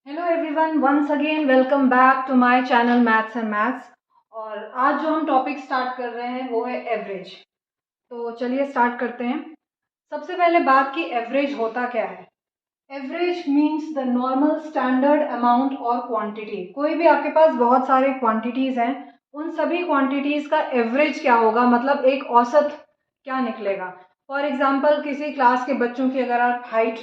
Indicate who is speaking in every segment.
Speaker 1: Hello everyone, once again welcome back to my channel maths and maths. और आज जो हम टॉपिक स्टार्ट कर रहे हैं वो है एवरेज। तो चलिए स्टार्ट करते हैं। सबसे पहले बात की एवरेज होता क्या है। Average means the normal standard amount और क्वांटिटी। कोई भी आपके पास बहुत सारे क्वांटिटीज हैं, उन सभी क्वांटिटीज का एवरेज क्या होगा, मतलब एक औसत क्या निकलेगा। फॉर एग्जाम्पल किसी क्लास के बच्चों की अगर आप हाइट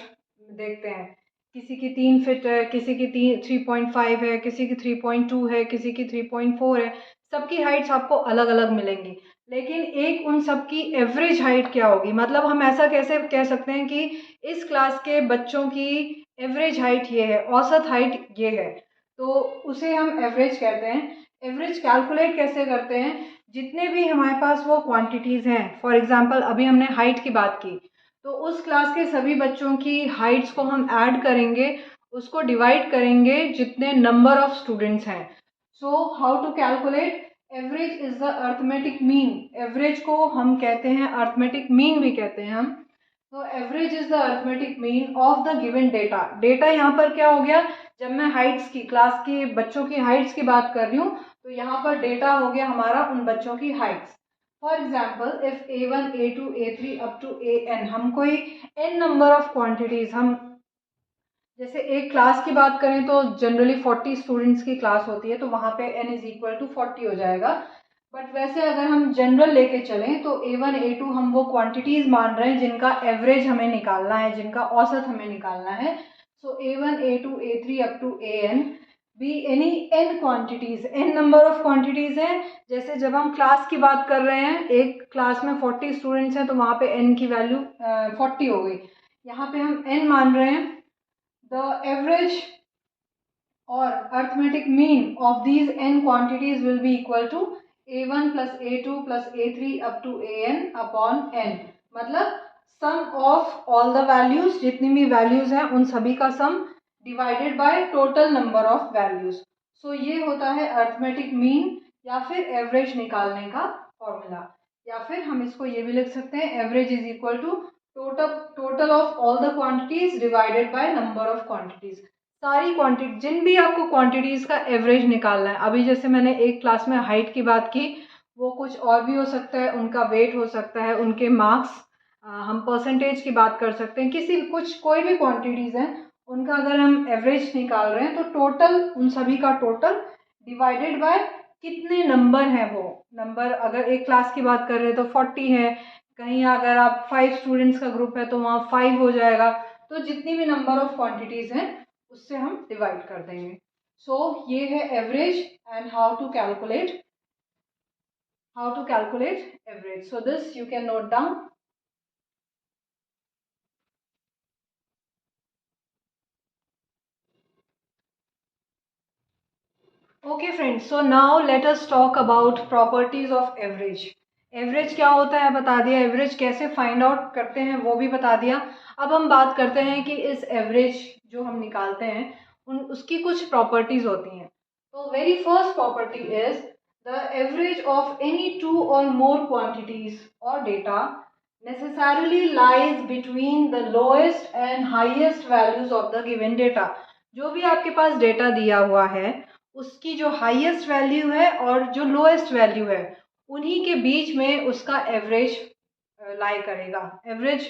Speaker 1: देखते हैं, किसी की 3 फीट है, किसी की 3.5 है, किसी की 3.2 है, किसी की 3.4 है। सबकी हाइट्स आपको अलग अलग मिलेंगी, लेकिन एक उन सबकी एवरेज हाइट क्या होगी। मतलब हम ऐसा कैसे कह सकते हैं कि इस क्लास के बच्चों की एवरेज हाइट ये है, औसत हाइट ये है, तो उसे हम एवरेज कहते हैं। एवरेज कैलकुलेट कैसे करते हैं, जितने भी हमारे पास वो क्वांटिटीज़ हैं। फॉर एग्जांपल अभी हमने हाइट की बात की, तो उस क्लास के सभी बच्चों की हाइट्स को हम ऐड करेंगे, उसको डिवाइड करेंगे जितने नंबर ऑफ स्टूडेंट्स हैं। So how to calculate average is the arithmetic mean. Average को हम कहते हैं अर्थमेटिक मीन भी कहते हैं हम। तो average is the arithmetic mean of the given data. Data यहाँ पर क्या हो गया, जब मैं हाइट्स की क्लास के बच्चों की हाइट्स की बात कर रही हूँ तो यहाँ पर डेटा हो गया हमारा उन बच्चों की heights. For example if A1 A2 A3 up to AN, हम कोई n नंबर ऑफ क्वांटिटीज, हम जैसे एक क्लास की बात करें तो जनरली 40 स्टूडेंट्स की क्लास होती है, तो वहाँ पे n इज इक्वल टू 40 हो जाएगा। बट वैसे अगर हम जनरल लेके चलें तो A1 A2 हम वो क्वांटिटीज मान रहे हैं जिनका एवरेज हमें निकालना है, जिनका औसत हमें निकालना है। So A1 A2 A3 up to AN be any n quantities, n number of quantities हैं। जैसे जब हम क्लास की बात कर रहे हैं, एक क्लास में 40 स्टूडेंट्स हैं, तो वहाँ पे n की वैल्यू 40 हो गई। यहाँ पे हम n मान रहे हैं। The average or arithmetic mean of these n quantities will be equal to A1 plus A2 plus A3 up to AN upon n। मतलब sum of all the values, जितनी भी values हैं उन सभी का sum divided by total number of values। So ये होता है arithmetic mean या फिर average निकालने का फॉर्मूला। या फिर हम इसको ये भी लिख सकते हैं average is equal to total of all the quantities divided by number of quantities। सारी क्वांटिटी, जिन भी आपको क्वांटिटीज का एवरेज निकालना है। अभी जैसे मैंने एक क्लास में हाइट की बात की, वो कुछ और भी हो सकता है, उनका वेट हो सकता है, उनके मार्क्स, हम परसेंटेज की बात कर सकते हैं, किसी कुछ कोई भी क्वांटिटीज हैं उनका अगर हम एवरेज निकाल रहे हैं तो टोटल उन सभी का टोटल डिवाइडेड बाय कितने नंबर हैं। वो नंबर अगर एक क्लास की बात कर रहे हैं तो 40 है, कहीं अगर आप 5 स्टूडेंट्स का ग्रुप है तो वहाँ 5 हो जाएगा। तो जितनी भी नंबर ऑफ क्वांटिटीज हैं उससे हम डिवाइड कर देंगे। सो ये है average and how to calculate average. So this you can note down. Okay friends, so now let us talk about properties of average. Average क्या होता है बता दिया, एवरेज कैसे फाइंड आउट करते हैं वो भी बता दिया। अब हम बात करते हैं कि इस एवरेज जो हम निकालते हैं उसकी कुछ प्रॉपर्टीज होती हैं। तो very first property is the average of any two और मोर क्वांटिटीज और data necessarily lies between the lowest and highest values of the given data। जो भी आपके पास डेटा दिया हुआ है उसकी जो हाईएस्ट वैल्यू है और जो लोएस्ट वैल्यू है उन्हीं के बीच में उसका एवरेज लाई करेगा। एवरेज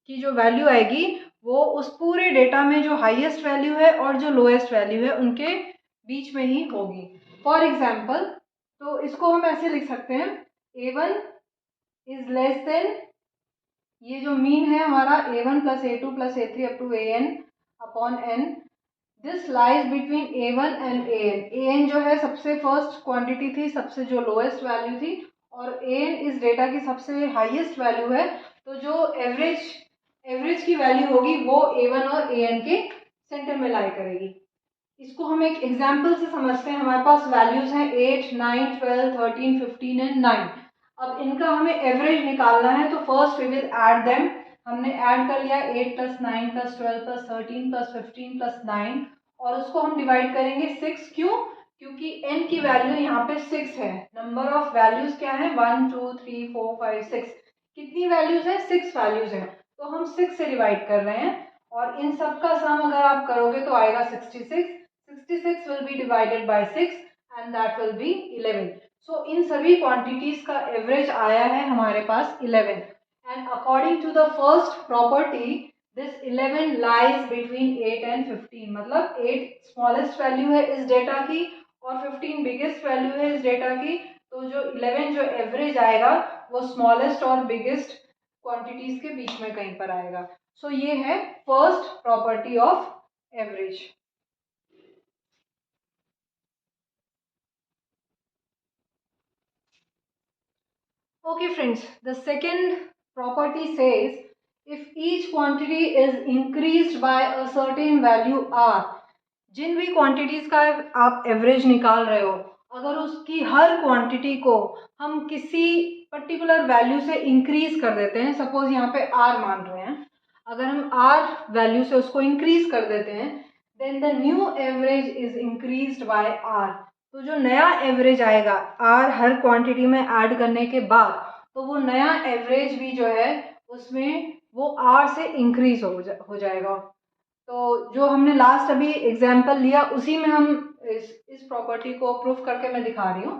Speaker 1: की जो वैल्यू आएगी वो उस पूरे डेटा में जो हाईएस्ट वैल्यू है और जो लोएस्ट वैल्यू है उनके बीच में ही होगी। फॉर एग्जाम्पल, तो इसको हम ऐसे लिख सकते हैं, A1 इज लेस देन, ये जो मीन है हमारा A1 plus A2 plus A3 up to AN upon n, this lies between A1 and AN। AN जो है सबसे फर्स्ट क्वांटिटी थी, सबसे जो लोएस्ट वैल्यू थी, और AN इस डेटा की सबसे हाईएस्ट वैल्यू है। तो जो एवरेज की वैल्यू होगी वो A1 और AN के सेंटर में लाई करेगी। इसको हम एक एग्जाम्पल से समझते हैं। हमारे पास वैल्यूज हैं 8 9 12 13 15 एंड 9। अब इनका हमें एवरेज निकालना है, तो first we will add them. हमने ऐड कर लिया 8 plus 9 plus 12 plus 13 plus 15 plus 9, और उसको हम डिवाइड करेंगे 6। क्यों? क्योंकि n की वैल्यू यहाँ पे 6 है। नंबर ऑफ वैल्यूज क्या है, 1 2 3 4 5 6। कितनी वैल्यूज है, 6 वैल्यूज है, तो हम 6 से डिवाइड कर रहे हैं। और इन सब का सम अगर आप करोगे तो आएगा 66। 66 will be divided by 6 and that will be 11। So इन सभी क्वांटिटीज का एवरेज आया है हमारे पास 11। And according to the first property this 11 lies between 8 and 15, मतलब 8 स्मॉलेस्ट वैल्यू है इस डेटा की और 15 बिगेस्ट वैल्यू है इस डेटा की। तो जो 11 जो एवरेज आएगा वो स्मॉलेस्ट और बिगेस्ट क्वांटिटीज के बीच में कहीं पर आएगा। सो ये है first property of average. Okay friends, the second property says if each quantity is increased by a certain value r, जिन भी क्वांटिटीज का आप एवरेज निकाल रहे हो, अगर उसकी हर क्वांटिटी को हम किसी पर्टिकुलर वैल्यू से इंक्रीज कर देते हैं, सपोज यहाँ पे r मान रहे हैं, अगर हम r वैल्यू से उसको इंक्रीज कर देते हैं, then the new average is increased by r। तो जो नया एवरेज आएगा r हर क्वांटिटी में ऐड करने के बाद, तो वो नया एवरेज भी जो है उसमें वो r से इंक्रीज हो जाएगा। तो जो हमने लास्ट अभी एग्जाम्पल लिया उसी में हम इस प्रॉपर्टी को प्रूफ करके मैं दिखा रही हूँ।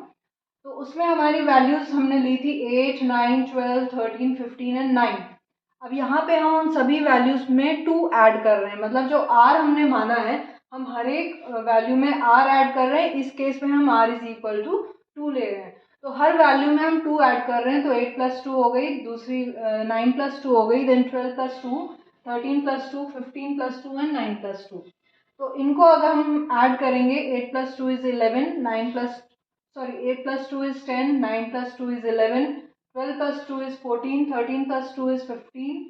Speaker 1: तो उसमें हमारी वैल्यूज हमने ली थी 8, 9, 12, 13, 15 एंड 9। अब यहाँ पे हम उन सभी वैल्यूज में 2 ऐड कर रहे हैं, मतलब जो r हमने माना है हम हर एक वैल्यू में r ऐड कर रहे हैं। इस केस में हम r इज इक्वल टू 2 ले रहे हैं, तो हर वैल्यू में हम 2 ऐड कर रहे हैं। तो 8 + 2 हो गई, दूसरी 9 + 2 हो गई, देन 12 + 2, 13 + 2, 15 + 2 एंड 9 + 2। तो इनको अगर हम ऐड करेंगे 8 + 2 is 11, 8 + 2 is 10, 9 + 2 is 11, 12 + 2 is 14, 13 + 2 is 15,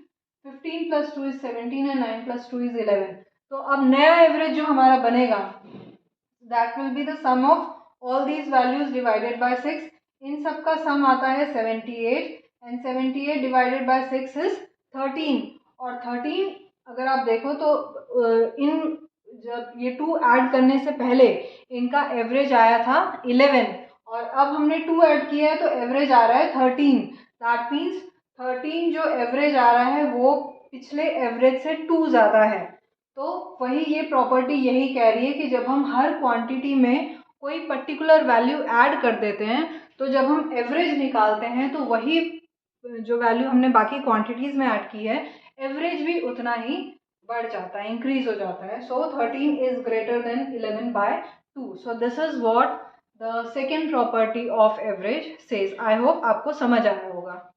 Speaker 1: 15 + 2 is 17 and 9 + 2 is 11। तो अब नया एवरेज जो हमारा बनेगा that will be the sum of all these values divided by 6। इन सब का सम आता है 78 एंड 78 डिवाइडेड बाय 6 इज 13। और 13 अगर आप देखो तो इन जब ये 2 ऐड करने से पहले इनका एवरेज आया था 11 और अब हमने 2 ऐड किया है तो एवरेज आ रहा है 13। दैट मीन्स 13 जो एवरेज आ रहा है वो पिछले एवरेज से 2 ज़्यादा है। तो वही ये प्रॉपर्टी यही कह रही है कि जब हम हर क्वांटिटी में कोई पर्टिकुलर वैल्यू ऐड कर देते हैं तो जब हम एवरेज निकालते हैं तो वही जो वैल्यू हमने बाकी क्वांटिटीज़ में ऐड की है एवरेज भी उतना ही बढ़ जाता है, इंक्रीज हो जाता है। So 13 is greater than 11 by 2। So this is what the second property of average says. I hope आपको समझ आया होगा।